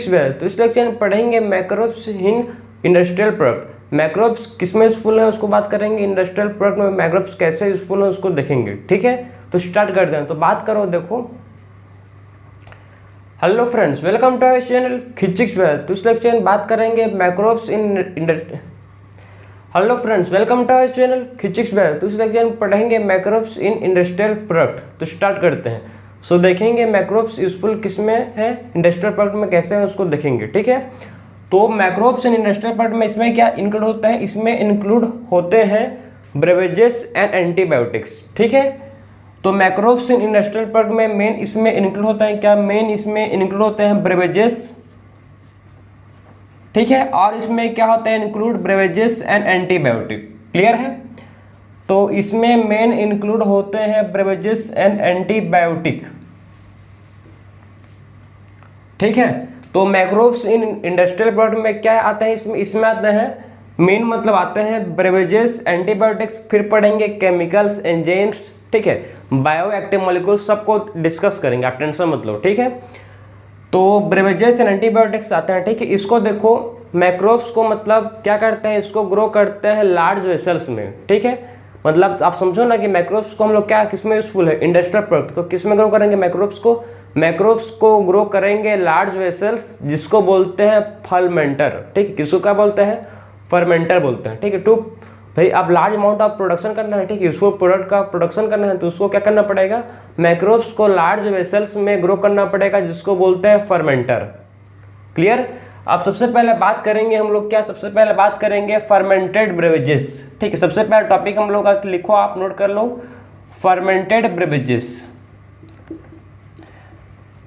तो इस लेक्चर में पढ़ेंगे मैक्रोब्स इन इंडस्ट्रियल प्रोडक्ट। मैक्रोब्स किस में यूजफुल है उसको बात करेंगे, इंडस्ट्रियल प्रोडक्ट में मैक्रोब्स कैसे यूजफुल है उसको देखेंगे। ठीक है, तो स्टार्ट करते हैं। तो बात करो, देखो, hello friends, welcome to our channel खिचिक्स। तो इस लेक्चर में बात करेंगे microbes in industry. Hello friends, welcome to our channel खिचिक्स। तो इस लेक्चर में पढ़ेंगे मैक्रोब्स इन इंडस्ट्रियल प्रोडक्ट। तो स्टार्ट करते हैं। सो देखेंगे मैक्रोब्स यूजफुल किस में है, इंडस्ट्रियल प्रोडक्ट में कैसे है उसको देखेंगे। ठीक है, तो मैक्रोब्स इन इंडस्ट्रियल प्रोडक्ट में इसमें क्या इंक्लूड होता है, इसमें इंक्लूड होते हैं ब्रेवेजेस एंड एंटीबायोटिक्स। ठीक है, तो मैक्रोब्स इन इंडस्ट्रियल प्रोडक्ट में मेन इसमें इंक्लूड होता है क्या, मेन इसमें इंक्लूड होते हैं ब्रेवेजेस। ठीक है, और इसमें क्या होता है, इंक्लूड ब्रेवेजेस एंड एंटीबायोटिक। क्लियर है, तो इसमें मेन इंक्लूड होते हैं ब्रेवेजेस एंड एंटीबायोटिक। ठीक है, तो मैक्रोब्स इन इंडस्ट्रियल प्रोडक्ट में क्या आते हैं, इसमें आते हैं मेन मतलब आते हैं ब्रेवेजेस, एंटीबायोटिक्स, फिर पढ़ेंगे केमिकल्स, एंजाइम्स। ठीक है, बायो एक्टिव मॉलिक्यूल्स, सबको डिस्कस करेंगे, आप टेंशन मत लो। ठीक है, तो ब्रेवेजेस एंड एंटीबायोटिक्स आते हैं। ठीक है, इसको देखो, मैक्रोब्स को मतलब क्या करते हैं, इसको ग्रो करते हैं लार्ज वेसल्स में। ठीक है, मतलब आप समझो ना कि मैक्रोब्स को हम लोग क्या किस में यूजफुल है, इंडस्ट्रियल प्रोडक्ट। तो किस में ग्रो करेंगे मैक्रोब्स को, मैक्रोब्स को ग्रो करेंगे लार्ज वेसल्स, जिसको बोलते हैं फर्मेंटर। ठीक है, किसको क्या बोलते हैं, फर्मेंटर बोलते हैं। ठीक है, टू भाई आप लार्ज अमाउंट ऑफ प्रोडक्शन करना है, ठीक है, यूजफुल प्रोडक्ट का प्रोडक्शन करना है, तो उसको क्या करना पड़ेगा, मैक्रोब्स को लार्ज वेसल्स में ग्रो करना पड़ेगा, जिसको बोलते हैं फर्मेंटर। क्लियर। अब सबसे पहले बात करेंगे हम लोग क्या, सबसे पहले बात करेंगे फर्मेंटेड ब्रेवेजेस। ठीक है, सबसे पहला टॉपिक हम लोग का लिखो, आप नोट कर लो, फर्मेंटेड ब्रेवेजेस।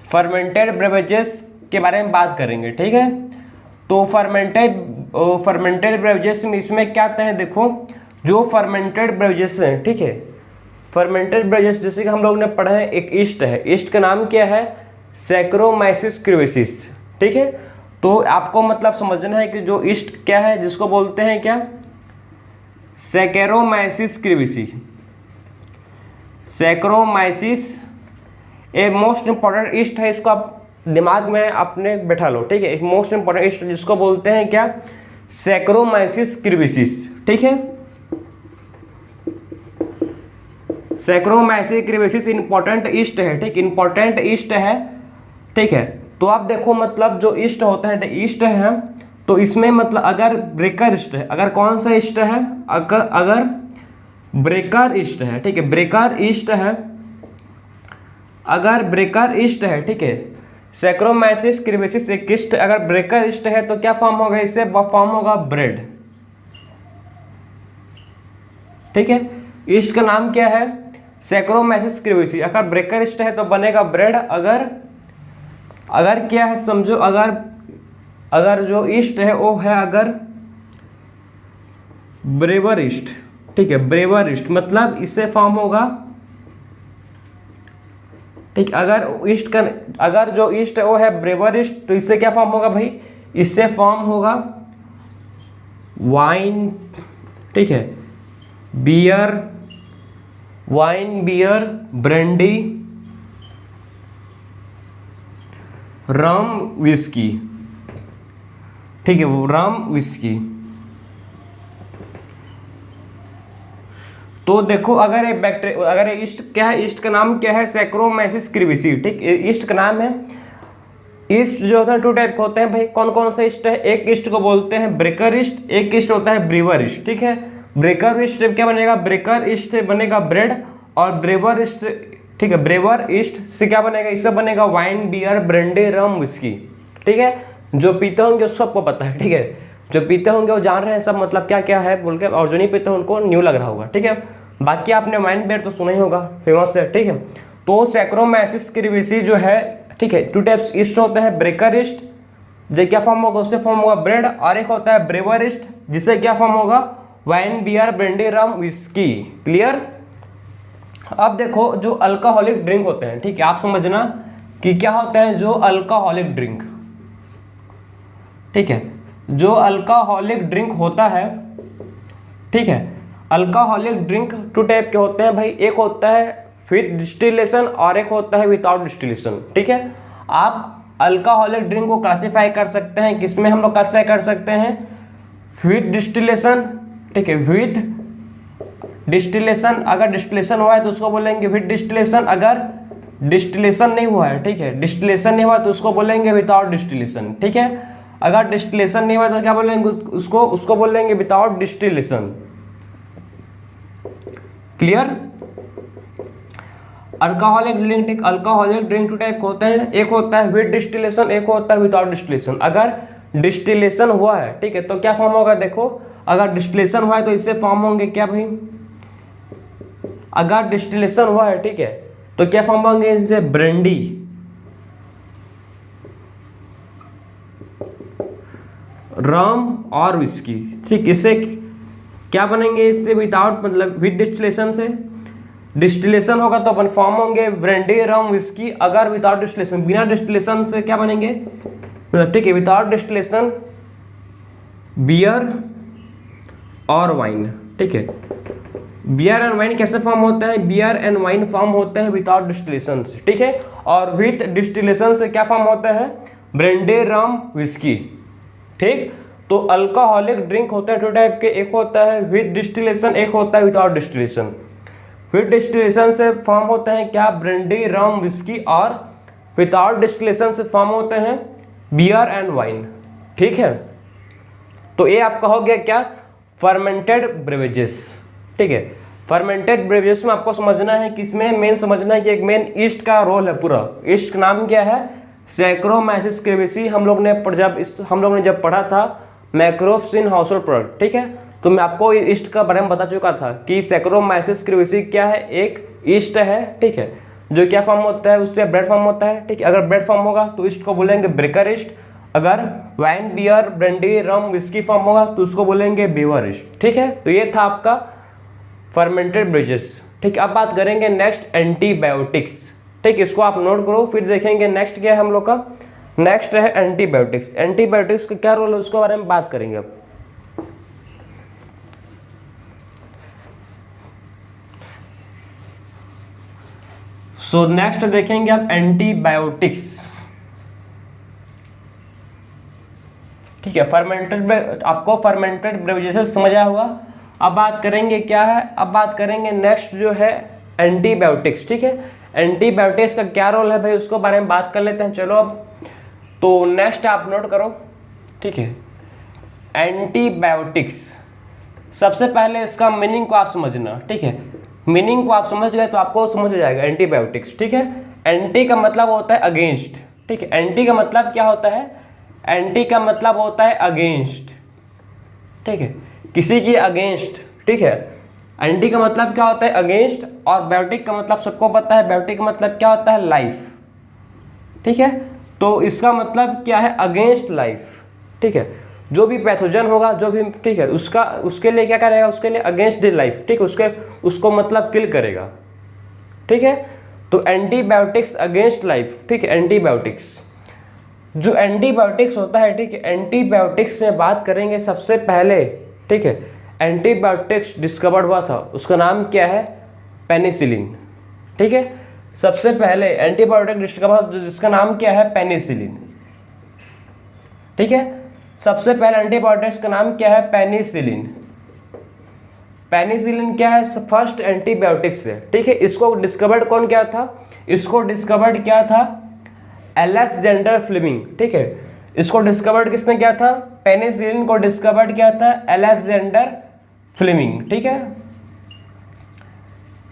फर्मेंटेड ब्रेवेजेस के बारे में बात करेंगे। ठीक है, तो फर्मेंटेड ब्रेवेजेस में इसमें क्या आता है, देखो, जो फर्मेंटेड ब्रेवेजेस हैं, ठीक है, फर्मेंटेड ब्रेवेजेस जैसे कि हम लोग ने पढ़ा है, एक ईस्ट है, ईस्ट का नाम क्या है, सैक्रोमाइसिस क्रिवेसिस। ठीक है, तो आपको मतलब समझना है कि जो ईस्ट क्या है, जिसको बोलते हैं क्या, Saccharomyces cerevisiae. Saccharomyces a most important east है, इसको आप दिमाग में अपने बैठा लो। ठीक है, मोस्ट इंपॉर्टेंट ईस्ट जिसको बोलते हैं क्या, सैक्रोमाइसिस क्रिवेसिस। ठीक है, सैक्रोमाइसिस क्रिवेसिस इंपॉर्टेंट ईस्ट है। ठीक, इंपॉर्टेंट ईस्ट है। ठीक है, तो आप देखो मतलब जो ईस्ट होता है, ईस्ट है, तो इसमें मतलब अगर ब्रेकर ईस्ट है, अगर कौन सा ईस्ट है, अगर ब्रेकर ईस्ट है, ठीक है, ब्रेकर ईस्ट है, अगर ब्रेकर ईस्ट है, ठीक है, सैक्रोमाइसिस क्रिवेसिस एक ईस्ट, अगर ब्रेकर ईस्ट है तो क्या फॉर्म होगा, इससे फॉर्म होगा ब्रेड। ठीक है, ईस्ट का नाम क्या है, सैक्रोमाइसिस क्रिवेसिस, अगर ब्रेकर ईस्ट है तो बनेगा ब्रेड। अगर क्या है समझो, अगर जो ईस्ट है वो है अगर ब्रेवर ईस्ट। ठीक है, ब्रेवर ईस्ट मतलब इससे फॉर्म होगा, ठीक, अगर जो ईस्ट है वो है ब्रेवर ईस्ट, तो इससे क्या फॉर्म होगा भाई, इससे फॉर्म होगा वाइन। ठीक है, बियर, वाइन, बियर, ब्रांडी, रम, विस्की। ठीक है, वो रम, विस्की। तो देखो, अगर ये ईस्ट क्या है, ईस्ट का नाम क्या है, सैक्रोमाइसिस क्रिवेसी। ठीक, ईस्ट का नाम है। ईस्ट जो होता है टू टाइप के होते हैं भाई, कौन कौन सा ईस्ट है, एक ईस्ट को बोलते हैं ब्रेकर ईस्ट, एक ईस्ट होता है ब्रीवर ईस्ट। ठीक है, ब्रेकर ईस्ट से क्या बनेगा, ब्रेकर ईस्ट से बनेगा ब्रेड, और ब्रेवर ईस्ट, ठीक है, ब्रेवर ईस्ट से क्या बनेगा, इससे बनेगा वाइन, बियर, ब्रांडी, रम, विस्की। ठीक है, जो पीते होंगे सबको पता है। ठीक है, जो पीते होंगे वो जान रहे हैं सब मतलब क्या क्या है बोल के, और जो नहीं पीते उनको न्यू लग रहा होगा। ठीक है, बाकी आपने वाइन बियर तो सुना ही होगा, फेमस है। ठीक है, तो सैक्रोमाइसिस क्रिवेसी जो है, ठीक है, टू टाइप्स ईस्ट होते हैं, ब्रेकर ईस्ट, जो क्या फॉर्म होगा, उससे फॉर्म होगा ब्रेड, और एक होता है ब्रेवर ईस्ट, जिससे क्या फॉर्म होगा, वाइन, बियर, ब्रांडी, रम, विस्की। क्लियर। अब देखो, जो अल्कोहलिक ड्रिंक होते हैं, ठीक है, आप समझना कि क्या होता है जो अल्कोहलिक ड्रिंक। ठीक है, जो अल्कोहलिक ड्रिंक होता है, ठीक है, अल्कोहलिक ड्रिंक टू टाइप के होते हैं भाई, एक होता है विद डिस्टिलेशन और एक होता है विदाउट डिस्टिलेशन। ठीक है, आप अल्कोहलिक ड्रिंक को क्लासीफाई कर सकते हैं किसमें हम लोग क्लासीफाई कर सकते हैं, विद डिस्टिलेशन, ठीक है, विद डिस्टिलेशन। अगर डिस्टिलेशन हुआ है तो उसको बोलेंगे विद डिस्टिलेशन, अगर डिस्टिलेशन नहीं हुआ है, ठीक है, डिस्टिलेशन नहीं हुआ तो उसको बोलेंगे विदाउट डिस्टिलेशन, ठीक है। अगर डिस्टिलेशन नहीं हुआ तो क्या बोलेंगे उसको बोलेंगे without distillation. Clear. Alcoholic drink, ठीक, अल्कोहलिक ड्रिंक टू टाइप होते हैं, एक होता है विद डिस्टिलेशन, एक होता है विदाउट डिस्टिलेशन। अगर डिस्टिलेशन हुआ है, ठीक है, तो क्या फॉर्म होगा, देखो अगर डिस्टिलेशन हुआ है तो इससे फॉर्म होंगे क्या भाई, अगर डिस्टिलेशन हुआ है, ठीक है, तो क्या फॉर्म होंगे इनसे, ब्रांडी, रम और विस्की, ठीक। इससे क्या बनेंगे, इससे विदाउट मतलब विद डिस्टिलेशन से, डिस्टिलेशन होगा तो अपन फॉर्म होंगे ब्रांडी, रम, विस्की। अगर विदाउट डिस्टिलेशन, बिना डिस्टिलेशन से क्या बनेंगे, मतलब ठीक है, विदाउट डिस्टिलेशन बियर और वाइन, ठीक है। बियर एंड वाइन कैसे फॉर्म होता है, बियर एंड वाइन फॉर्म होते हैं विदाउट डिस्टिलेशन से, ठीक है। और विद डिस्टिलेशन से क्या फॉर्म होता है, ब्रांडी, रम, विस्की, ठीक। तो अल्कोहलिक ड्रिंक होते हैं टू टाइप के, एक होता है विद डिस्टिलेशन, एक होता है विदाउट डिस्टिलेशन। विद डिस्टिलेशन से फॉर्म होते हैं क्या, ब्रांडी, रम, विस्की, और विदाउट डिस्टिलेशन से फॉर्म होते हैं बियर एंड वाइन, ठीक है। तो ये आपका हो गया क्या, फर्मेंटेड ब्रेवेजेस, ठीक है। फर्मेंटेड ब्रेवेजेस में आपको समझना है कि इसमें मेन समझना है कि एक मेन ईस्ट का रोल है पूरा। ईस्ट का नाम क्या है, सैक्रोमाइसिस क्रेविसी। हम लोग ने जब पढ़ा था मैक्रोब्स इन हाउसहोल्ड प्रोडक्ट, ठीक है, तो मैं आपको ईस्ट का बारे में बता चुका था कि सैक्रोमाइसिस क्रेविसी क्या है, एक ईस्ट है, ठीक है, जो क्या फॉर्म होता है, उससे ब्रेड फॉर्म होता है, ठीक है। अगर ब्रेड फॉर्म होगा तो ईस्ट को बोलेंगे ब्रेकर ईस्ट। अगर वाइन, बियर, ब्रांडी, रम, विस्की फॉर्म होगा तो उसको बोलेंगे बीवर ईस्ट, ठीक है। तो ये था आपका फर्मेंटेड ब्रेवेजेस, ठीक। अब बात करेंगे नेक्स्ट एंटीबायोटिक्स, ठीक। इसको आप नोट करो, फिर देखेंगे नेक्स्ट क्या है हम लोग का, नेक्स्ट है एंटीबायोटिक्स। एंटीबायोटिक्स का क्या रोल है उसके बारे में बात करेंगे अब। सो नेक्स्ट देखेंगे आप एंटीबायोटिक्स, ठीक है। फर्मेंटेड, आपको फर्मेंटेड ब्रेवेजेस समझ आया होगा। अब बात करेंगे क्या है, अब बात करेंगे नेक्स्ट जो है एंटीबायोटिक्स, ठीक है। एंटीबायोटिक्स का क्या रोल है भाई, उसको बारे में बात कर लेते हैं। चलो अब तो नेक्स्ट आप नोट करो, ठीक है। एंटीबायोटिक्स, सबसे पहले इसका मीनिंग को आप समझना, ठीक है। मीनिंग को आप समझ गए तो आपको समझ हो जाएगा एंटीबायोटिक्स, ठीक है। एंटी का मतलब होता है अगेंस्ट, ठीक है। एंटी का मतलब क्या होता है, एंटी का मतलब होता है अगेंस्ट, ठीक है, किसी की अगेंस्ट, ठीक है। एंटी का मतलब क्या होता है, अगेंस्ट। और बायोटिक का मतलब सबको पता है, बायोटिक का मतलब क्या होता है, लाइफ, ठीक है। तो इसका मतलब क्या है, अगेंस्ट लाइफ, ठीक है। जो भी पैथोजन होगा, जो भी, ठीक है, उसके लिए क्या करेगा, उसके लिए अगेंस्ट द लाइफ, ठीक है, उसको मतलब किल करेगा, ठीक है। तो एंटीबायोटिक्स अगेंस्ट लाइफ, ठीक है, एंटीबायोटिक्स। जो एंटीबायोटिक्स होता है, ठीक है, एंटीबायोटिक्स में बात करेंगे सबसे पहले, ठीक है। एंटीबायोटिक्स डिस्कवर्ड हुआ था, उसका नाम क्या है, पेनिसिलिन, ठीक है। सबसे पहले एंटीबायोटिक डिस्कवर जिसका नाम क्या है, पेनिसिलिन, ठीक है। सबसे पहले एंटीबायोटिक्स का नाम क्या है, पेनिसिलिन। पेनिसिलिन क्या है, फर्स्ट एंटीबायोटिक्स है, ठीक है। इसको डिस्कवर्ड कौन किया था, इसको डिस्कवर्ड किया था अलेक्जेंडर फ्लेमिंग, ठीक है। इसको डिस्कवर्ड किसने किया था, पेनिसिलिन को डिस्कवर्ड किया था अलेक्जेंडर फ्लेमिंग, ठीक है।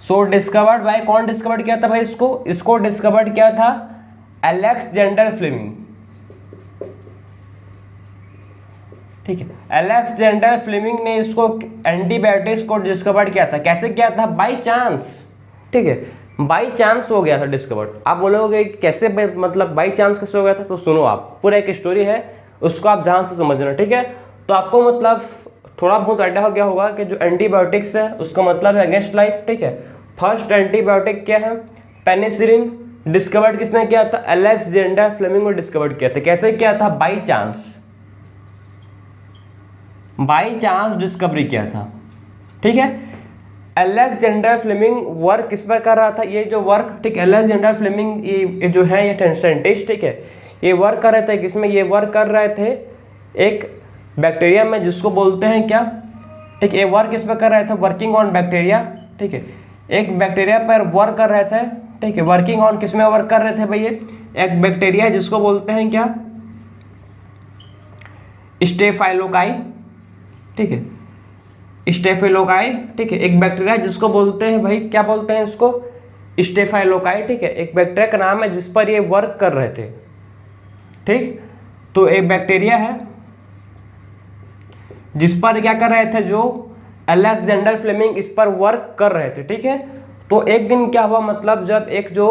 सो डिस्कवर्ड बाय, कौन डिस्कवर्ड किया था भाई, इसको डिस्कवर्ड किया था अलेक्जेंडर फ्लेमिंग, ठीक है। अलेक्जेंडर फ्लेमिंग ने इसको एंटीबायोटिक्स को डिस्कवर्ड किया था। कैसे किया था, बाय चांस, ठीक है, बाय चांस हो गया था डिस्कवर्ड। आप बोलोगे कैसे, मतलब बाय चांस कैसे हो गया था, तो सुनो आप, पूरा एक स्टोरी है, उसको आप ध्यान से समझना, ठीक है। तो आपको मतलब थोड़ा बहुत आइडिया हो गया होगा कि जो एंटीबायोटिक्स है उसका मतलब है अगेंस्ट लाइफ, ठीक है। फर्स्ट एंटीबायोटिक क्या है, पेनिसिलिन। डिस्कवर्ड किसने किया था, अलेक्जेंडर फ्लेमिंग को डिस्कवर्ड किया था। कैसे किया था, by chance, by chance discovery किया था, ठीक है। अलेक्जेंडर फ्लेमिंग वर्क किस पर कर रहा था, ये जो वर्क, ठीक है, अलेक्जेंडर फ्लेमिंग ये जो है ये साइंटिस्ट, ठीक है, ये वर्क कर रहे थे किसमें, ये वर्क कर रहे थे एक बैक्टीरिया में जिसको बोलते हैं क्या, ठीक है। ये वर्क किस पे कर रहे थे, वर्किंग ऑन बैक्टीरिया, ठीक है। एक बैक्टीरिया पर वर्क कर रहे थे, ठीक है। वर्किंग ऑन किस में वर्क कर रहे थे भैया, एक बैक्टीरिया जिसको बोलते हैं क्या, स्टेफाइलोकाई, ठीक है। स्टेफिलोकाई, ठीक है। एक बैक्टीरिया जिसको बोलते हैं भाई, क्या बोलते हैं इसको, स्टेफाइलोकाई, ठीक है। एक बैक्टीरिया का नाम है जिस पर ये वर्क कर रहे थे, ठीक। तो एक बैक्टीरिया है जिस पर क्या कर रहे थे, जो अलेक्जेंडर फ्लेमिंग इस पर वर्क कर रहे थे, ठीक है। तो एक दिन क्या हुआ, मतलब जब एक जो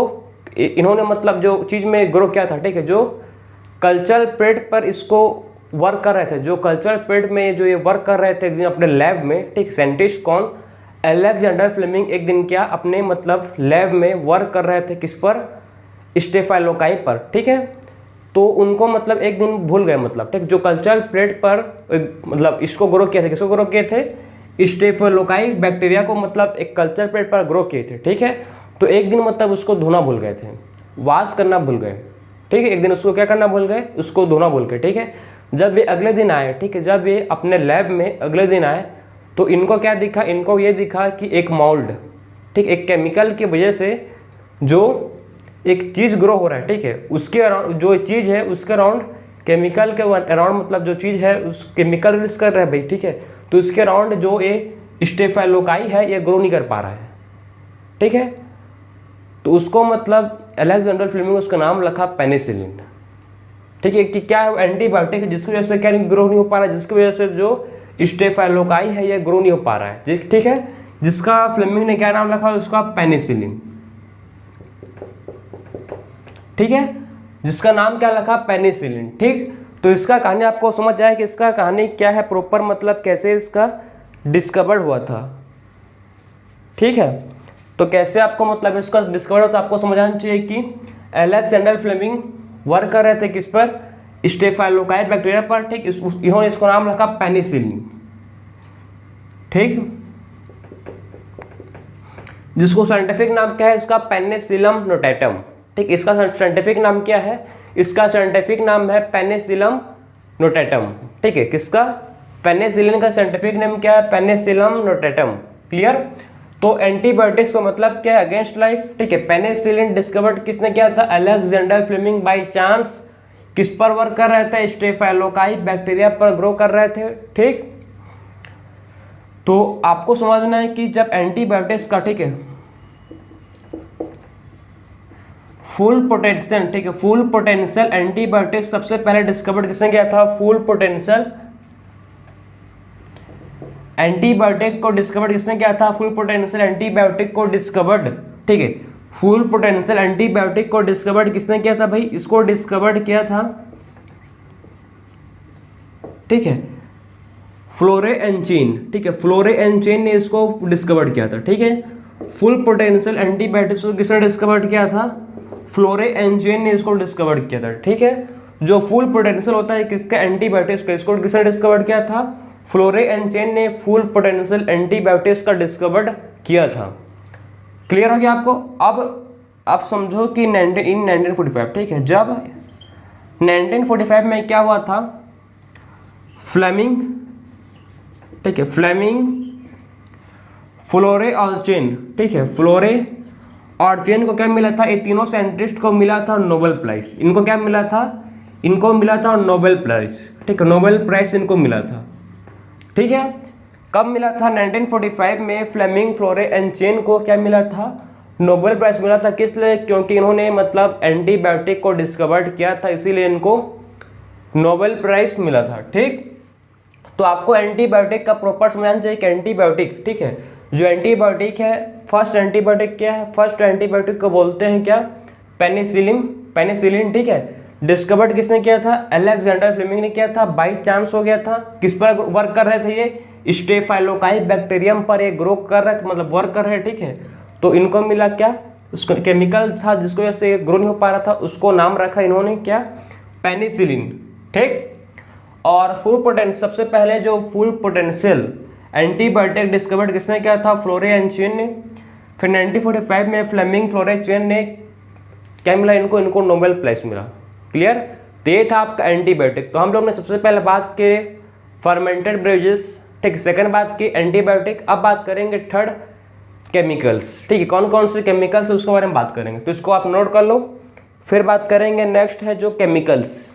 इन्होंने मतलब जो चीज़ में ग्रो किया था, ठीक है, जो कल्चरल प्लेट पर इसको वर्क कर रहे थे, जो कल्चरल प्लेट में जो ये वर्क कर रहे थे अपने लैब में, ठीक। साइंटिस्ट कौन, अलेक्जेंडर फ्लेमिंग एक दिन क्या अपने मतलब लैब में वर्क कर रहे थे किस पर, स्टेफाइलोकाई पर, ठीक है। तो उनको मतलब एक दिन भूल गए, मतलब ठीक, जो कल्चरल प्लेट पर मतलब इसको ग्रो किया था, किसको ग्रो किए थे, स्टेफिलोकाई बैक्टीरिया को मतलब एक कल्चरल प्लेट पर ग्रो किए थे, ठीक है। तो एक दिन मतलब उसको धोना भूल गए थे, वॉश करना भूल गए, ठीक है। एक दिन उसको क्या करना भूल गए, उसको धोना भूल गए, ठीक है। जब ये अगले दिन आए, ठीक है, जब ये अपने लैब में अगले दिन आए तो इनको क्या दिखा, इनको ये दिखा कि एक मोल्ड, ठीक, एक केमिकल की वजह से जो एक चीज़ ग्रो हो रहा है, ठीक है, उसके अराउंड जो चीज़ है उसके अराउंड, केमिकल के अराउंड मतलब जो चीज़ है उस केमिकल रिलीज कर रहा है भाई, ठीक है। तो उसके अराउंड जो ये स्टेफाइलोकाई है ये ग्रो नहीं कर पा रहा है, ठीक है। तो उसको मतलब अलेक्जेंडर फ्लेमिंग उसका नाम रखा पेनिसिलिन, ठीक है, कि क्या एंटीबायोटिक है जिसकी वजह से क्या ग्रो नहीं हो पा रहा है, जिसकी वजह से जो स्टेफाइलोकाई है ये ग्रो नहीं हो पा रहा है, ठीक है। जिसका फ्लेमिंग ने क्या नाम रखा, उसका पेनिसिलिन, ठीक है, जिसका नाम क्या रखा, पेनिसिलिन, ठीक। तो इसका कहानी आपको समझ आया कि इसका कहानी क्या है प्रॉपर, मतलब कैसे इसका डिस्कवर्ड हुआ था, ठीक है। तो कैसे आपको मतलब इसका डिस्कवर होता आपको समझ आना चाहिए कि अलेक्जेंडर फ्लेमिंग वर्क कर रहे थे किस पर, स्टेफाइलोकाई बैक्टीरिया पर, ठीक। इन्होंने इसको नाम रखा पेनिसिलिन, ठीक, जिसको साइंटिफिक नाम क्या है इसका, पेनिसिलम नोटेटम, ठीक। इसका साइंटिफिक नाम क्या है, इसका साइंटिफिक नाम है पेनिसिलम नोटेटम, ठीक है। किसका, पेनिसिलिन का साइंटिफिक नेम क्या है, पेनिसिलम नोटेटम, क्लियर। तो एंटीबायोटिक्स का मतलब क्या है, अगेंस्ट लाइफ, ठीक है। पेनिसिलिन डिस्कवर्ड किसने किया था, अलेक्जेंडर फ्लेमिंग बाय चांस, किस पर वर्क कर रहे थे, स्टेफाइलोकाई बैक्टीरिया पर ग्रो कर रहे थे, ठीक। तो आपको समझना है कि जब एंटीबायोटिक्स का, ठीक है, फुल पोटेंशियल, ठीक है, फुल पोटेंशियल एंटीबायोटिक्स सबसे पहले डिस्कवर्ड किसने किया था, फुल पोटेंशियल एंटीबायोटिक को डिस्कवर्ड किसने किया था, फुल पोटेंशियल एंटीबायोटिक को डिस्कवर्ड, ठीक है, फुल पोटेंशियल एंटीबायोटिक को डिस्कवर्ड किसने किया था भाई, इसको डिस्कवर्ड किया था, ठीक है, फ्लोरेंजीन, ठीक है, फ्लोरेंजीन ने इसको डिस्कवर्ड किया था, ठीक है। फुल पोटेंशियल एंटीबायोटिक्स को किसने डिस्कवर्ड किया था, फ्लोरेंजीन ने इसको डिस्कवर्ड किया था, ठीक है। जो फुल पोटेंशियल होता है किसका, एंटीबायोटिक्स का, इसको किसने डिस्कवर्ड किया था, फ्लोरेंजीन ने फुल पोटेंशियल एंटीबायोटिक्स का डिस्कवर्ड किया था। क्लियर हो गया आपको। अब आप समझो कि 1945, ठीक है, जब 1945 में क्या हुआ था, फ्लेमिंग, ठीक है, फ्लेमिंग फ्लोरेंजीन, ठीक है, फ्लोरेंजीन को क्या मिला था, ये तीनों साइंटिस्ट को मिला था नोबेल प्राइज, इनको क्या मिला था, इनको मिला था नोबेल प्राइज, ठीक है, नोबेल प्राइज इनको मिला था, ठीक है। कब मिला था, 1945 में फ्लेमिंग फ्लोरेंजीन को क्या मिला था, नोबेल प्राइज मिला था, किस लिए, क्योंकि इन्होंने मतलब एंटीबायोटिक को डिस्कवर्ड किया था, इसीलिए इनको नोबेल प्राइज मिला था, ठीक। तो आपको एंटीबायोटिक का प्रॉपर समझना चाहिए कि एंटीबायोटिक, ठीक है, जो एंटीबायोटिक है, फर्स्ट एंटीबायोटिक क्या है, फर्स्ट एंटीबायोटिक को बोलते हैं क्या, पेनिसिलिन, ठीक है। डिस्कवर्ड किसने किया था, अलेक्जेंडर फ्लेमिंग ने किया था, बाई चांस हो गया था, किस पर वर्क कर रहे थे ये, स्टेफाइलोकाई बैक्टीरियम पर ये ग्रो कर रहे थे, मतलब वर्क कर रहे, ठीक है। तो इनको मिला क्या, उसका केमिकल था जिसको वजह से ग्रो नहीं हो पा रहा था, उसको नाम रखा इन्होंने क्या, पेनिसिलिन, ठीक। और फुल पोटेंशियल, सबसे पहले जो फुल पोटेंशियल एंटीबायोटिक डिस्कवर्ड किसने किया था, फ्लोरेंजीन ने। फिर 1945 में फ्लेमिंग फ्लोरेंजीन ने क्या मिला इनको, नोबेल प्राइज मिला, क्लियर। तो ये था आपका एंटीबायोटिक। तो हम लोग ने सबसे पहले बात की फर्मेंटेड बेवरेजेस, ठीक, सेकंड बात की एंटीबायोटिक। अब बात करेंगे थर्ड केमिकल्स, ठीक है, कौन कौन से केमिकल्स है उसके बारे में बात करेंगे, तो इसको आप नोट कर लो। फिर बात करेंगे नेक्स्ट है जो केमिकल्स।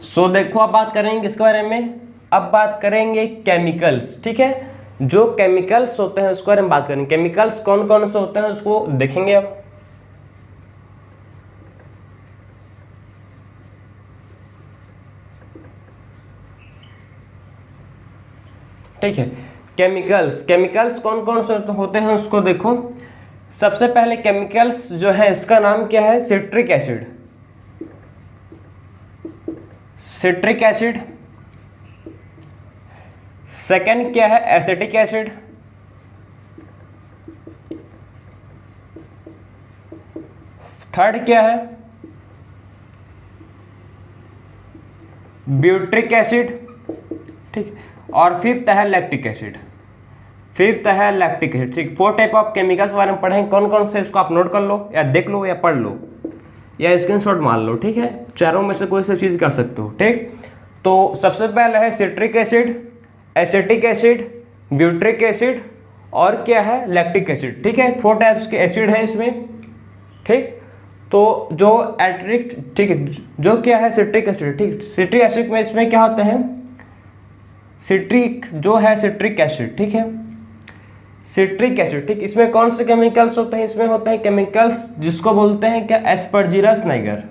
सो देखो अब बात करेंगे किसके बारे में, अब बात करेंगे केमिकल्स, ठीक है, जो केमिकल्स होते हैं उसके बारे में बात करेंगे। केमिकल्स कौन कौन से होते हैं उसको देखेंगे अब। ठीक है, केमिकल्स, केमिकल्स कौन कौन से होते हैं उसको देखो। सबसे पहले केमिकल्स जो है इसका नाम क्या है, citric acid, citric acid. Second क्या है, एसिटिक एसिड। थर्ड क्या है, ब्यूट्रिक एसिड, ठीक, और फिफ्थ है लैक्टिक एसिड, फिफ्थ है लैक्टिक एसिड, ठीक। 4 टाइप ऑफ केमिकल्स के बारे में पढ़ेंगे, कौन कौन से, इसको आप नोट कर लो या देख लो या पढ़ लो या स्क्रीनशॉट मार लो, ठीक है, चारों में से कोई सी चीज़ कर सकते हो, ठीक। तो सबसे पहले है citric acid, acetic acid, butyric acid और क्या है, लैक्टिक एसिड, ठीक है। 4 टाइप्स के एसिड है इसमें, ठीक। तो जो एट्रिक, ठीक है, जो क्या है सिट्रिक एसिड, ठीक, सिट्रिक एसिड में इसमें क्या होते हैं, सिट्रिक जो है सिट्रिक एसिड, ठीक है, सिट्रिक एसिड, ठीक। इसमें कौन से केमिकल्स होते हैं, इसमें होते हैं केमिकल्स जिसको बोलते हैं क्या, एस्परजिलस नाइगर,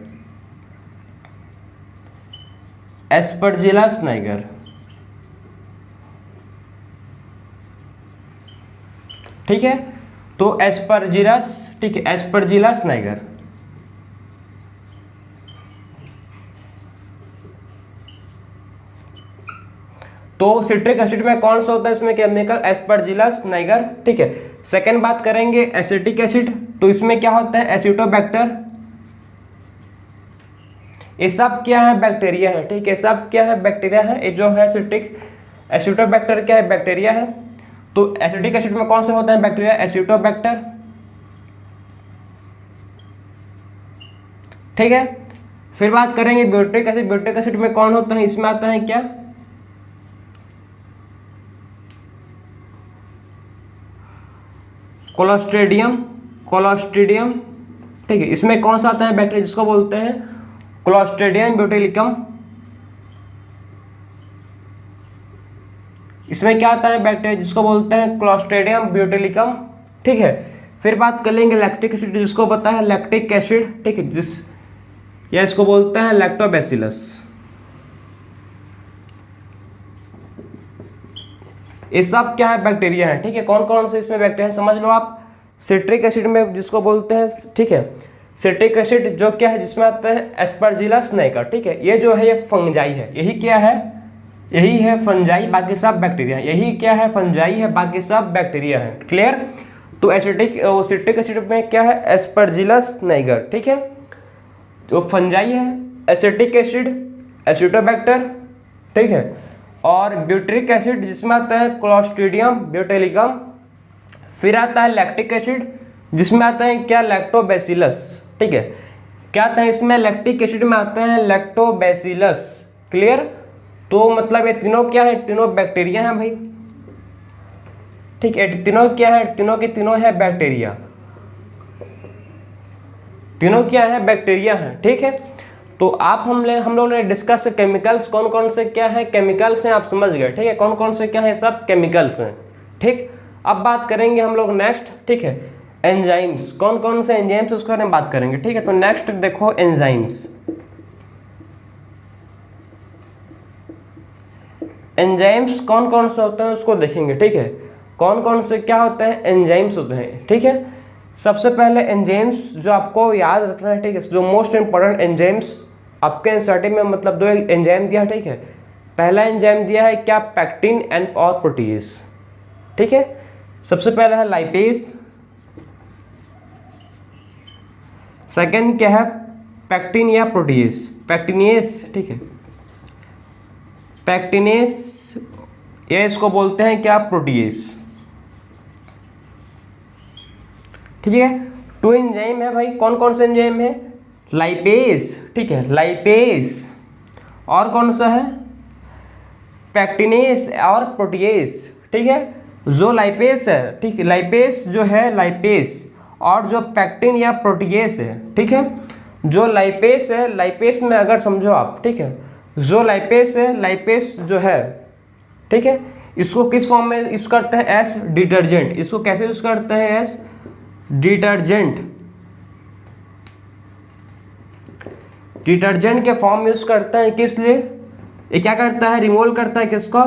एस्परजिलस नाइगर, ठीक है। तो एस्परजिलस, ठीक है, एस्परजिलस नाइगर। तो सिट्रिक एसिड में कौन सा होता है इसमें केमिकल, एस्परजिलस नाइगर, ठीक है। सेकंड बात करेंगे एसिटिक एसिड, तो इसमें क्या होता है, एसिटोबैक्टर। ये सब क्या है, बैक्टीरिया है, ठीक है, सब क्या है, बैक्टीरिया है। ये जो है सिट्रिक एसिटोबैक्टर क्या है, बैक्टीरिया है। तो एसिटिक एसिड में कौन से होता है बैक्टीरिया, एसिटोबैक्टर, ठीक है। फिर बात करेंगे ब्यूट्रिक एसिड, ब्यूट्रिक एसिड में कौन होता है, इसमें आता है क्या, कोलोस्ट्रिडियम, कोलोस्ट्रिडियम, ठीक है। इसमें कौन सा आता है बैक्टीरिया जिसको बोलते हैं क्लोस्ट्रिडियम ब्यूटिलिकम। इसमें क्या आता है बैक्टीरिया जिसको बोलते हैं क्लोस्ट्रिडियम ब्यूटिलिकम, ठीक है। फिर बात कर लेंगे लैक्टिक एसिड जिसको पता है लैक्टिक एसिड, ठीक है, जिस या इसको बोलते हैं लैक्टोबैसिलस। ये सब क्या है, बैक्टीरिया है, ठीक है। कौन कौन से इसमें बैक्टीरिया समझ लो आप। सिट्रिक एसिड में जिसको बोलते हैं, ठीक है, सिट्रिक एसिड जो क्या है जिसमें आता है एस्परजिलस नाइगर, ठीक है। ये जो है ये फंजाई है, यही क्या है, यही है फंजाई, बाकी सब बैक्टीरिया, यही क्या है, फंजाई है, बाकी सब बैक्टीरिया है, क्लियर। तो एसिटिक सिट्रिक एसिड में क्या है, एस्परजिलस नाइगर, ठीक है, जो फंजाई है। एसिटिक एसिड एसिटोबैक्टर, ठीक है, और ब्यूट्रिक एसिड जिसमें आता है क्लोस्ट्रिडियम ब्यूटिलिकम। फिर आता है लैक्टिक एसिड जिसमें आता है क्या, लैक्टोबैसिलस, ठीक है। क्या आता है इसमें, लैक्टिक एसिड में आते हैं लैक्टोबैसिलस, क्लियर। तो मतलब ये तीनों क्या है, तीनों बैक्टीरिया हैं भाई, ठीक है। तीनों क्या है, तीनों के तीनों है बैक्टीरिया, तीनों क्या है, बैक्टीरिया है, ठीक है। तो आप हम लोग ने डिस्कस केमिकल्स कौन कौन से क्या है, केमिकल्स हैं, आप समझ गए, ठीक है, कौन कौन से क्या है, सब केमिकल्स हैं, ठीक। अब बात करेंगे हम लोग नेक्स्ट, ठीक है, एंजाइम्स, कौन कौन से एंजाइम्स उसके बारे में बात करेंगे, ठीक है। तो नेक्स्ट देखो एंजाइम्स, एंजाइम्स कौन कौन से होते हैं उसको देखेंगे, ठीक है। कौन कौन से क्या होते हैं, एंजाइम्स होते हैं, ठीक है। सबसे पहले एंजाइम्स जो आपको याद रखना है, ठीक है, जो मोस्ट इंपॉर्टेंट एंजाइम्स आपके एनसीईआरटी में, मतलब 2 एंजाइम दिया है, ठीक है। पहला एंजाइम दिया है क्या, पैक्टिन एंड और प्रोटीज, ठीक है। सबसे पहला है लाइपेज, सेकंड क्या है पैक्टिन या प्रोटीएस, पैक्टिनेस, ठीक है, पैक्टिनेस या इसको बोलते हैं क्या, प्रोटीएस, ठीक है। टू एंजाइम है भाई, कौन कौन से एंजाइम है, लाइपेस, ठीक है, लाइपेस, और कौन सा है, पैक्टिनेस और प्रोटीएस, ठीक है। जो लाइपेस है, ठीक है, लाइपेस जो है, लाइपेस, और जो पैक्टिन या प्रोटीएस है, ठीक है। जो लाइपेस है, लाइपेस में अगर समझो आप, ठीक है, जो लाइपेस है, लाइपेस जो है, ठीक है, इसको किस फॉर्म में यूज करते हैं, एस डिटर्जेंट। इसको कैसे यूज करते हैं, एस डिटर्जेंट, डिटर्जेंट के फॉर्म में यूज करता है। किस लिए, ये क्या करता है, रिमूव करता है, किसको,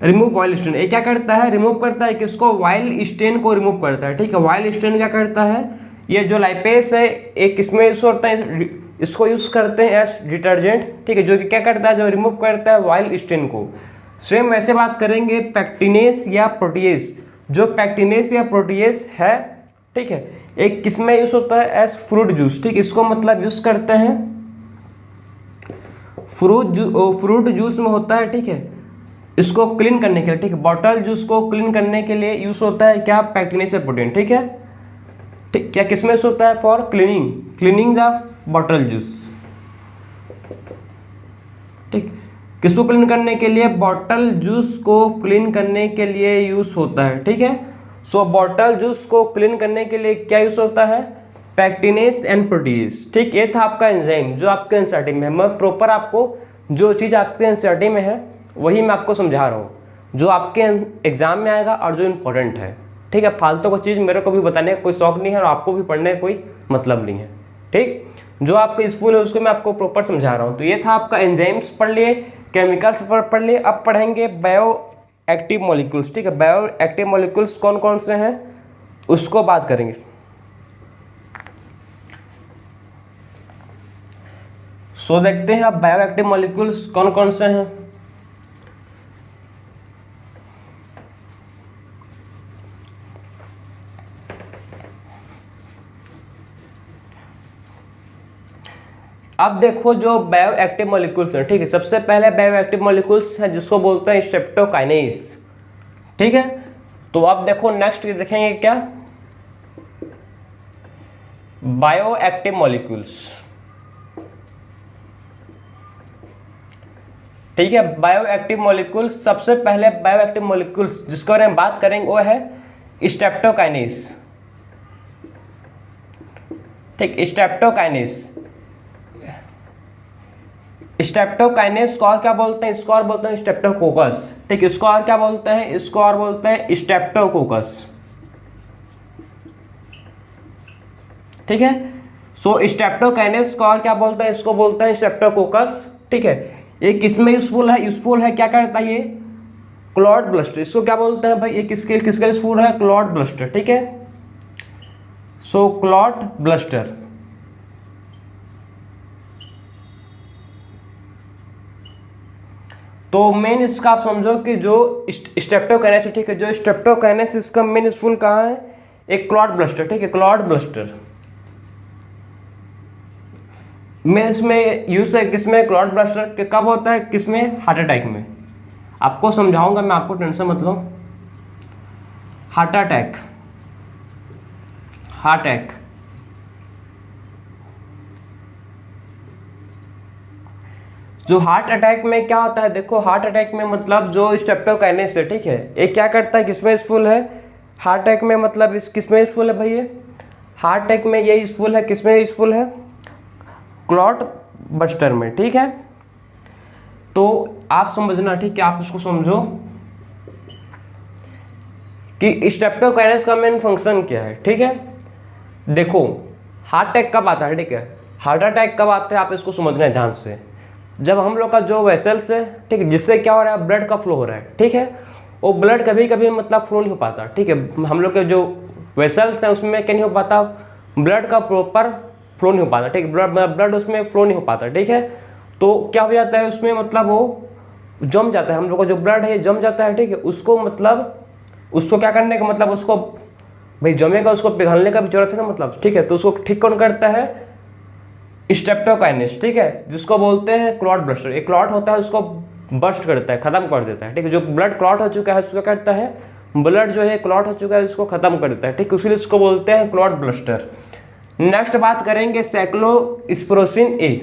रिमूव ऑयल स्टेन। ये क्या करता है, रिमूव करता है किसको, ऑयल स्टेन को रिमूव करता है, ठीक है। ऑयल स्टेन क्या करता है, ये जो लाइपेस है एक किसमें यूज होता है, इसको यूज करते हैं एज डिटर्जेंट, ठीक है, जो कि क्या करता है, जो रिमूव करता है ऑयल स्टेन को। सेम वैसे बात करेंगे पैक्टिनेस या प्रोटीएस। जो पैक्टिनेस या प्रोटीएस है, ठीक है, एक किसमें यूज होता है, एज फ्रूट जूस, ठीक, इसको मतलब यूज करते हैं फ्रूट जूस में होता है, ठीक है, इसको क्लीन करने के लिए, ठीक है, बॉटल जूस को क्लीन करने के लिए यूज होता है क्या, पैक्टिनेस या प्रोटीन, ठीक है, ठीक, क्या किसमें यूज होता है, for cleaning the bottle juice, ठीक, किसको क्लीन करने के लिए, बॉटल जूस को क्लीन करने के लिए यूज होता है, ठीक है। सो बॉटल जूस को क्लीन करने के लिए क्या यूज होता है, पैक्टिनेस एंड प्रोटीएस, ठीक। ये था आपका एंजाइम जो आपके एनसीईआरटी में है। मैं प्रॉपर आपको जो चीज़ आपके एनसीईआरटी में है वही मैं आपको समझा रहा हूँ, जो आपके एग्जाम में आएगा और जो इम्पोर्टेंट है, ठीक है। फालतू की चीज़ मेरे को भी बताने का कोई शौक नहीं है और आपको भी पढ़ने का कोई मतलब नहीं है, ठीक। जो आपका स्कूल है उसको मैं आपको प्रॉपर समझा रहा हूँ। तो ये था आपका एंजाइम्स पढ़ लिए, केमिकल्स पढ़ लिए। अब पढ़ेंगे बायो एक्टिव मॉलिक्यूल्स, ठीक है। बायो एक्टिव मॉलिक्यूल्स कौन कौन से हैं उसको बात करेंगे। सो देखते हैं अब बायो एक्टिव मॉलिक्यूल्स कौन कौन से हैं। अब देखो जो बायो एक्टिव मॉलिक्यूल्स हैं, ठीक है, सबसे पहले बायो एक्टिव मॉलिक्यूल्स है जिसको बोलते हैं स्ट्रेप्टोकाइनेस, ठीक है। तो अब देखो नेक्स्ट देखेंगे क्या, बायो एक्टिव मॉलिक्यूल्स, ठीक है। बायो एक्टिव मॉलिक्यूल्स, सबसे पहले बायो एक्टिव मॉलिक्यूल्स जिसके बारे में बात करेंगे वो है स्ट्रेप्टोकाइनेस, ठीक, स्ट्रेप्टोकाइनेस। स्ट्रेप्टोकाइनेस को और क्या बोलते हैं, इसको और बोलते हैं स्ट्रेप्टोकोकस, ठीक, इसको और क्या बोलते हैं, इसको और बोलते हैं स्ट्रेप्टोकोकस, ठीक है। सो स्ट्रेप्टोकाइनेस को और क्या बोलते हैं, इसको बोलते हैं स्ट्रेप्टोकोकस, ठीक है। ये किसमें यूजफुल है, यूजफुल है क्या करता है ये, क्लॉट ब्लस्टर, इसको क्या बोलते हैं भाई, ये किसके यूजफुल है, क्लॉट ब्लस्टर, ठीक है। सो क्लॉट ब्लस्टर, तो मेन इसका आप समझो कि जो स्ट्रेप्टोकाइनेस है, ठीक है, जो स्ट्रेप्टोकाइनेस इसका मेन यूजफुल कहाँ है, एक क्लॉट ब्लस्टर, ठीक है, क्लॉट ब्लस्टर में इसमें यूज है, किसमें, क्लॉट ब्लस्टर कब होता है, किसमें, हार्ट अटैक में। आपको समझाऊंगा मैं, आपको टेंशन मत लो। हार्ट अटैक, हार्ट अटैक, जो हार्ट अटैक में क्या होता है, देखो हार्ट अटैक में मतलब जो स्ट्रेप्टोकाइनेस है, ठीक है, ये क्या करता है, किसमें यूजफुल है, हार्ट अटैक में, मतलब इस किसमें यूजफुल है भाई, ये हार्ट अटैक में ये यूजफुल है, किसमें यूजफुल है, क्लॉट बस्टर में, ठीक है। तो आप समझना, ठीक है, आप इसको समझो कि स्ट्रेप्टोकाइनेस का मेन फंक्शन क्या है, ठीक है। देखो हार्ट अटैक कब आता है, ठीक है, हार्ट अटैक कब आता है आप इसको समझना है ध्यान से, जब हम लोग का जो वेसल्स है, ठीक है, जिससे क्या हो रहा है, ब्लड का फ्लो हो रहा है, ठीक है, वो ब्लड कभी कभी मतलब फ्लो नहीं हो पाता, ठीक है, हम लोग के जो वेसल्स हैं उसमें क्या नहीं हो पाता, ब्लड का प्रॉपर फ्लो नहीं हो पाता, ठीक है, ब्लड उसमें फ्लो नहीं हो पाता, ठीक है। तो क्या हो जाता है उसमें, मतलब वो जम जाता है, हम लोग का जो ब्लड है ये जम जाता है, ठीक है, उसको मतलब उसको क्या करने का मतलब उसको भाई जमेगा उसको पिघलने का भी जरूरत है ना, मतलब ठीक है। तो उसको ठीक कौन करता है? स्ट्रेप्टोकाइनेस, ठीक है, जिसको बोलते हैं क्लॉट बस्टर। एक क्लॉट होता है उसको बस्ट करता है, खत्म कर देता है, ठीक है। जो ब्लड क्लॉट हो चुका है उसको करता है, ब्लड जो है क्लॉट हो चुका है उसको खत्म कर देता है, ठीक, इसीलिए उसको बोलते हैं क्लॉट बस्टर। नेक्स्ट बात करेंगे साइक्लोस्पोरोसिन ए।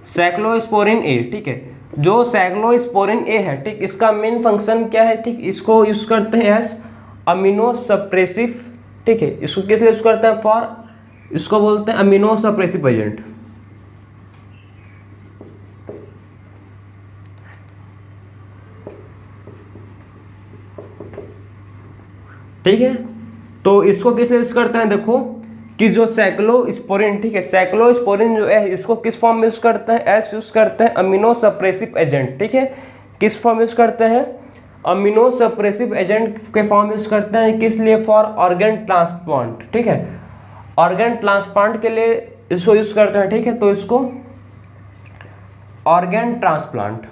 साइक्लोस्पोरिन ए, ठीक है, जो साइक्लोस्पोरिन ए है, ठीक, इसका मेन फंक्शन क्या है? ठीक, इसको यूज करते हैं एज अमीनो सप्रेसिव, ठीक है। इसको किस लिए यूज करते हैं? फॉर, इसको बोलते हैं अमीनो सप्रेसिव एजेंट। ठीक है, तो इसको किस लिए यूज करते हैं? देखो कि जो साइक्लोस्पोरिन, ठीक है, साइक्लोस्पोरिन जो है इसको किस फॉर्म में यूज करते हैं? एस यूज करते हैं अमीनो सप्रेसिव एजेंट, ठीक है। किस फॉर्म यूज करते हैं? अमीनो सप्रेसिव एजेंट के फॉर्म यूज करते हैं। किस लिए? फॉर ऑर्गन ट्रांसप्लांट, ठीक है, ऑर्गन ट्रांसप्लांट के लिए इसको यूज करते हैं, ठीक है। तो इसको ऑर्गन ट्रांसप्लांट,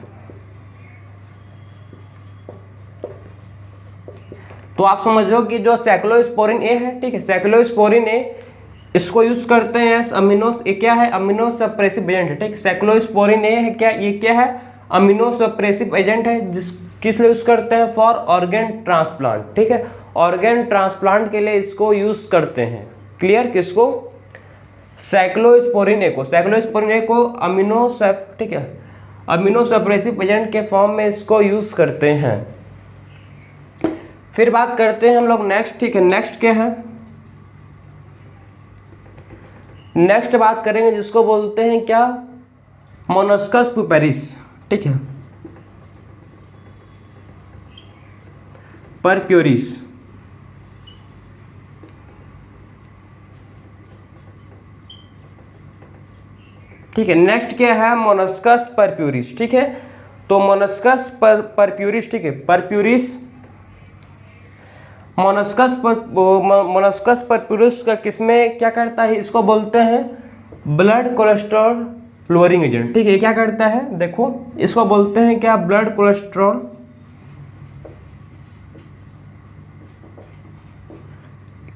तो आप समझो कि जो साइक्लोस्पोरिन ए है, ठीक है, साइक्लोस्पोरिन ए इसको यूज करते हैं एस अमीनो, ये क्या है? अमीनो सप्रेसिव एजेंट है, ठीक। साइक्लोस्पोरिन ए है क्या? ये क्या है? अमीनो सप्रेसिव एजेंट है, जिस किस लिए यूज करते हैं? फॉर ऑर्गन ट्रांसप्लांट, ठीक है, ऑर्गन ट्रांसप्लांट के लिए इसको यूज करते हैं। क्लियर? किसको? साइक्लोस्पोरिन ए को, साइक्लोस्पोरिन ए को अमीनो सप, ठीक है, अमीनो सप्रेसिव एजेंट के फॉर्म में इसको यूज करते हैं। फिर बात करते हैं हम लोग नेक्स्ट, ठीक है, नेक्स्ट क्या है? नेक्स्ट बात करेंगे जिसको बोलते हैं क्या? मोलस्कस पुपेरिस, ठीक है, परप्यूरिस, ठीक है। नेक्स्ट क्या है? मोलस्कस परप्यूरिस, ठीक है। तो मोलस्कस परप्यूरिस, ठीक है, परप्यूरिस, मोलस्कस परप्यूरिस का किसमें क्या करता है? इसको बोलते हैं ब्लड कोलेस्ट्रॉल लोअरिंग एजेंट, ठीक है। क्या करता है? देखो इसको बोलते हैं क्या? ब्लड कोलेस्ट्रॉल,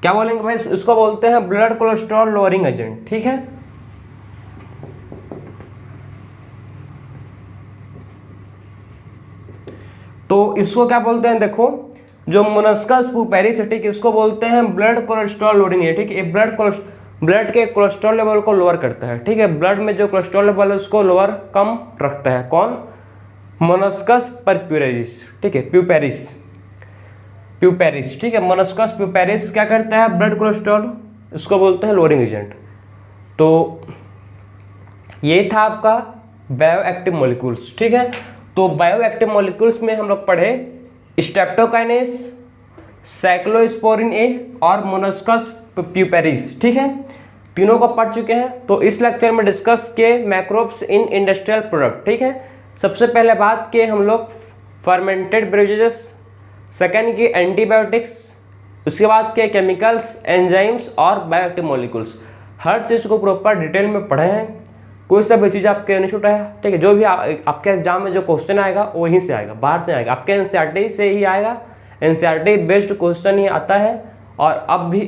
क्या बोलेंगे भाई? इसको बोलते हैं ब्लड कोलेस्ट्रॉल लोअरिंग एजेंट, ठीक है। तो इसको क्या बोलते हैं? देखो जो मोलस्कस पुपेरिस, ठीक है, इसको बोलते हैं ब्लड कोलेस्ट्रॉल लोअरिंग एजेंट, ठीक है। ब्लड के कोलेस्ट्रॉल लेवल को लोअर करता है, ठीक है, ब्लड में जो कोलेस्ट्रॉल लेवल है उसको लोअर, कम रखता है। कौन? मोलस्कस परप्यूरिस, ठीक है, प्यूपेरिस, ठीक है। मोलस्कस प्यूपेरिस क्या करता है? ब्लड कोलेस्ट्रॉल, इसको बोलते हैं लोअरिंग एजेंट। तो ये था आपका बायो एक्टिव मॉलिक्यूल्स, ठीक है। तो बायो एक्टिव मॉलिक्यूल्स में हम लोग पढ़े स्ट्रेप्टोकाइनेस, साइक्लोस्पोरिन ए और मोलस्कस प्यूपेरिस, ठीक है, तीनों को पढ़ चुके हैं। तो इस लेक्चर में डिस्कस किए मैक्रोब्स इन इंडस्ट्रियल प्रोडक्ट, ठीक है। सबसे पहले बात किए हम लोग फर्मेंटेड बेवरेजेस, सेकेंड की एंटीबायोटिक्स, उसके बाद के केमिकल्स, एंजाइम्स और बायोएक्टिव मॉलिक्यूल्स। हर चीज़ को प्रॉपर डिटेल में पढ़े हैं, कोई सा भी चीज़ आपके नहीं छूटा है, ठीक है। जो भी आपके एग्जाम में जो क्वेश्चन आएगा वहीं से आएगा, बाहर से आएगा, आपके एनसीईआरटी से ही आएगा, एनसीईआरटी बेस्ड क्वेश्चन ही आता है। और अब भी